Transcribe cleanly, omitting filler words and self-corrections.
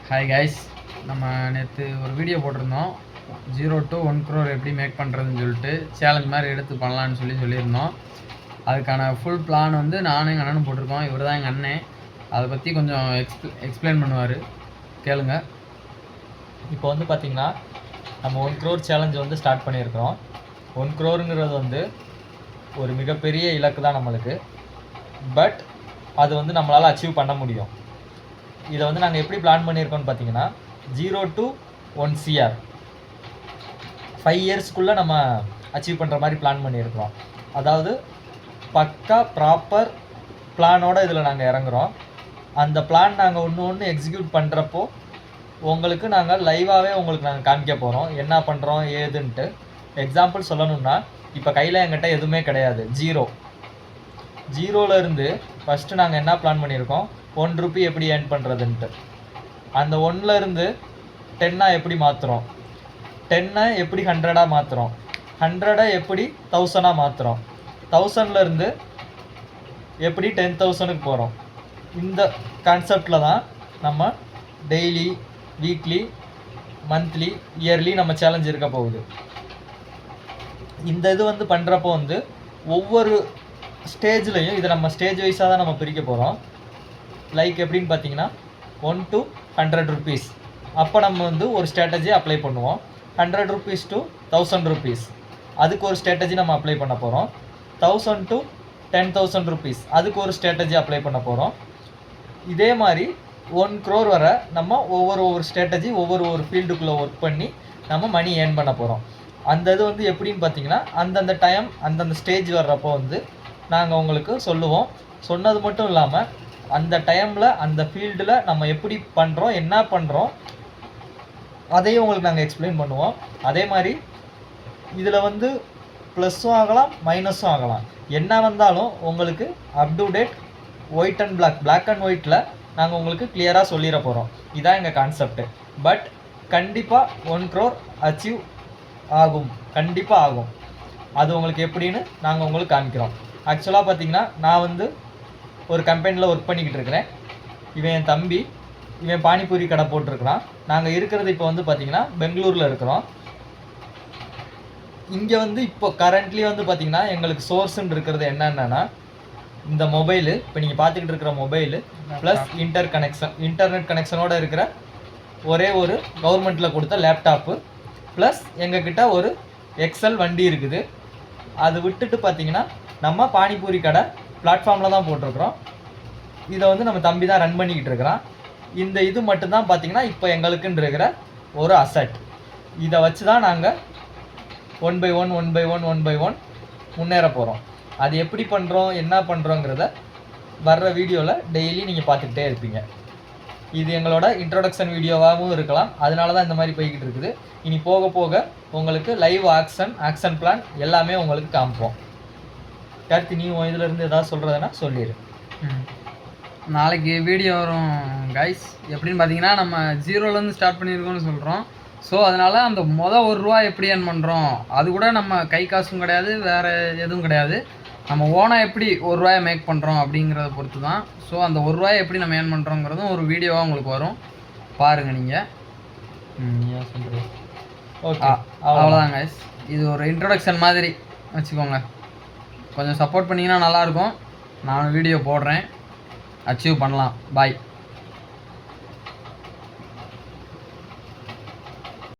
Hi guys, நம்ம நேற்று ஒரு வீடியோ போட்டிருந்தோம். 0 to 1 crore எப்படி மேக் பண்ணுறதுன்னு சொல்லிட்டு சேலஞ்ச் மாதிரி எடுத்து பண்ணலான்னு சொல்லியிருந்தோம். அதுக்கான ஃபுல் பிளான் வந்து நானும் எங்கள் அண்ணனும் போட்டிருக்கோம். இவர் தான் எங்கள் அண்ணன். அதை பற்றி கொஞ்சம் எக்ஸ்பிளைன் பண்ணுவார், கேளுங்க. இப்போ வந்து பார்த்திங்கன்னா நம்ம 1 crore சேலஞ்ச் வந்து ஸ்டார்ட் பண்ணியிருக்கிறோம். 1 crore வந்து ஒரு மிகப்பெரிய இலக்கு தான் நம்மளுக்கு. பட் அது வந்து நம்மளால் அச்சீவ் பண்ண முடியும். இதை வந்து நாங்கள் எப்படி பிளான் பண்ணியிருக்கோம்னு பார்த்தீங்கன்னா 0 to 1 CR 5 இயர்ஸ்க்குள்ளே நம்ம அச்சீவ் பண்ணுற மாதிரி பிளான் பண்ணியிருக்கிறோம். அதாவது பக்கா ப்ராப்பர் பிளானோடு இதில் நாங்கள் இறங்குறோம். அந்த பிளான் நாங்கள் ஒன்று எக்ஸிக்யூட் பண்ணுறப்போ உங்களுக்கு நாங்கள் லைவாகவே உங்களுக்கு நாங்கள் காமிக்க போகிறோம் என்ன பண்ணுறோம் ஏதுன்ட்டு. எக்ஸாம்பிள் சொல்லணும்னா இப்போ கையில் எங்கிட்ட எதுவுமே கிடையாது, ஜீரோலேருந்து ஃபஸ்ட்டு நாங்கள் என்ன பிளான் பண்ணியிருக்கோம், 1 ரூபி எப்படி ஏர்ன் பண்ணுறதுன்ட்டு. அந்த 1லேருந்து 10 எப்படி மாற்றுறோம், 10 எப்படி 100 மாற்றுறோம், 100 எப்படி 1000 மாற்றுறோம், 1000லேருந்து எப்படி 10,000க்கு போகிறோம். இந்த கான்செப்டில் தான் நம்ம டெய்லி, வீக்லி, மந்த்லி, இயர்லி நம்ம சேலஞ்ச் இருக்க போகுது. இந்த இது வந்து பண்ணுறப்போ வந்து ஒவ்வொரு ஸ்டேஜ்லையும் இதை நம்ம ஸ்டேஜ் வைஸாக தான் நம்ம பிரிக்க போகிறோம். லைக் எப்படின்னு பார்த்தீங்கன்னா 1 to 100 rupees அப்போ நம்ம வந்து ஒரு ஸ்ட்ராட்டஜி அப்ளை பண்ணுவோம். 100 rupees to 1000 rupees அதுக்கு ஒரு ஸ்ட்ராட்டஜி நம்ம அப்ளை பண்ண போகிறோம். 1000 to 10,000 rupees அதுக்கு ஒரு ஸ்ட்ராட்டஜி அப்ளை பண்ண போகிறோம். இதே மாதிரி 1 crore வர நம்ம ஒவ்வொரு ஸ்ட்ராட்டஜி ஒவ்வொரு ஃபீல்டுக்குள்ளே ஒர்க் பண்ணி நம்ம மணி ஏர்ன் பண்ண போகிறோம். அந்த இது வந்து எப்படின்னு பார்த்தீங்கன்னா அந்தந்த டைம் அந்தந்த ஸ்டேஜ் வர்றப்போ வந்து நாங்கள் உங்களுக்கு சொல்லுவோம். சொன்னது மட்டும் இல்லாமல் அந்த டைமில் அந்த ஃபீல்டில் நம்ம எப்படி பண்ணுறோம் என்ன பண்ணுறோம் அதையும் உங்களுக்கு நாங்கள் எக்ஸ்பிளைன் பண்ணுவோம். அதே மாதிரி இதில் வந்து ப்ளஸ்ஸும் ஆகலாம் மைனஸும் ஆகலாம். என்ன வந்தாலும் உங்களுக்கு up to date white and black and ஒயிட்டில் நாங்கள் உங்களுக்கு கிளியராக சொல்லிட போகிறோம். இதான் எங்கள் கான்செப்ட்டு. பட் கண்டிப்பாக 1 crore அச்சீவ் ஆகும், கண்டிப்பாக ஆகும். அது உங்களுக்கு எப்படின்னு நாங்கள் உங்களுக்கு காமிக்கிறோம். ஆக்சுவலாக பார்த்தீங்கன்னா நான் வந்து ஒரு கம்பெனியில் ஒர்க் பண்ணிக்கிட்டு இருக்கிறேன். இவன் என் தம்பி, இவன் பானிபூரி கடை போட்டிருக்கிறான். நாங்கள் இருக்கிறது இப்போ வந்து பார்த்திங்கன்னா பெங்களூரில் இருக்கிறோம். இங்கே வந்து இப்போ கரண்ட்லி வந்து பார்த்திங்கன்னா எங்களுக்கு சோர்ஸுன்னு இருக்கிறது என்னென்னா இந்த மொபைலு, இப்போ நீங்கள் பார்த்துக்கிட்டு இருக்கிற மொபைலு ப்ளஸ் இன்டர்நெட் கனெக்ஷனோடு இருக்கிற ஒரே ஒரு கவர்மெண்ட்டில் கொடுத்த லேப்டாப்பு ப்ளஸ் எங்ககிட்ட ஒரு எக்ஸல் வண்டி இருக்குது. அது விட்டுட்டு பார்த்திங்கன்னா நம்ம பானிபூரி கடை பிளாட்ஃபார்மில் தான் போட்டிருக்கிறோம். இதை வந்து நம்ம தம்பி தான் ரன் பண்ணிக்கிட்டு இருக்கிறான். இந்த இது மட்டும்தான் பார்த்திங்கன்னா இப்போ எங்களுக்குன்னு இருக்கிற ஒரு அசட். இதை வச்சு தான் நாங்கள் 1 by 1 முன்னேற போகிறோம். அது எப்படி பண்ணுறோம் என்ன பண்ணுறோங்கிறத வர்ற வீடியோவில் டெய்லி நீங்கள் பார்த்துக்கிட்டே இருப்பீங்க. இது எங்களோட இன்ட்ரோடக்ஷன் வீடியோவாகவும் இருக்கலாம். அதனால தான் இந்த மாதிரி போய்கிட்டு இருக்குது. இனி போக போக உங்களுக்கு லைவ் ஆக்ஷன் பிளான் எல்லாமே உங்களுக்கு காமிப்போம். கருத்து நீ இதிலேருந்து ஏதாவது சொல்கிறதுனா சொல்லிடு. நாளைக்கு வீடியோ வரும் கைஸ். எப்படின்னு பார்த்தீங்கன்னா நம்ம 0லேருந்து ஸ்டார்ட் பண்ணியிருக்கோம்னு சொல்கிறோம். ஸோ அதனால் அந்த $1 எப்படி ஏர்ன் பண்ணுறோம் அது கூட நம்ம கை காசும் கிடையாது, வேறு எதுவும் கிடையாது. நம்ம ஓனாக எப்படி $1 மேக் பண்ணுறோம் அப்படிங்கிறத பொறுத்து தான். ஸோ அந்த $1 எப்படி நம்ம ஏர்ன் பண்ணுறோங்கிறதும் ஒரு வீடியோவாக உங்களுக்கு வரும், பாருங்கள் நீங்கள். ஓகே, அவ்வளோதான் கைஸ். இது ஒரு இன்ட்ரொடக்ஷன் மாதிரி வச்சுக்கோங்க. கொஞ்சம் சப்போர்ட் பண்ணிங்கன்னா நல்லாயிருக்கும். நான் வீடியோ போடுறேன், அச்சீவ் பண்ணலாம். பாய்.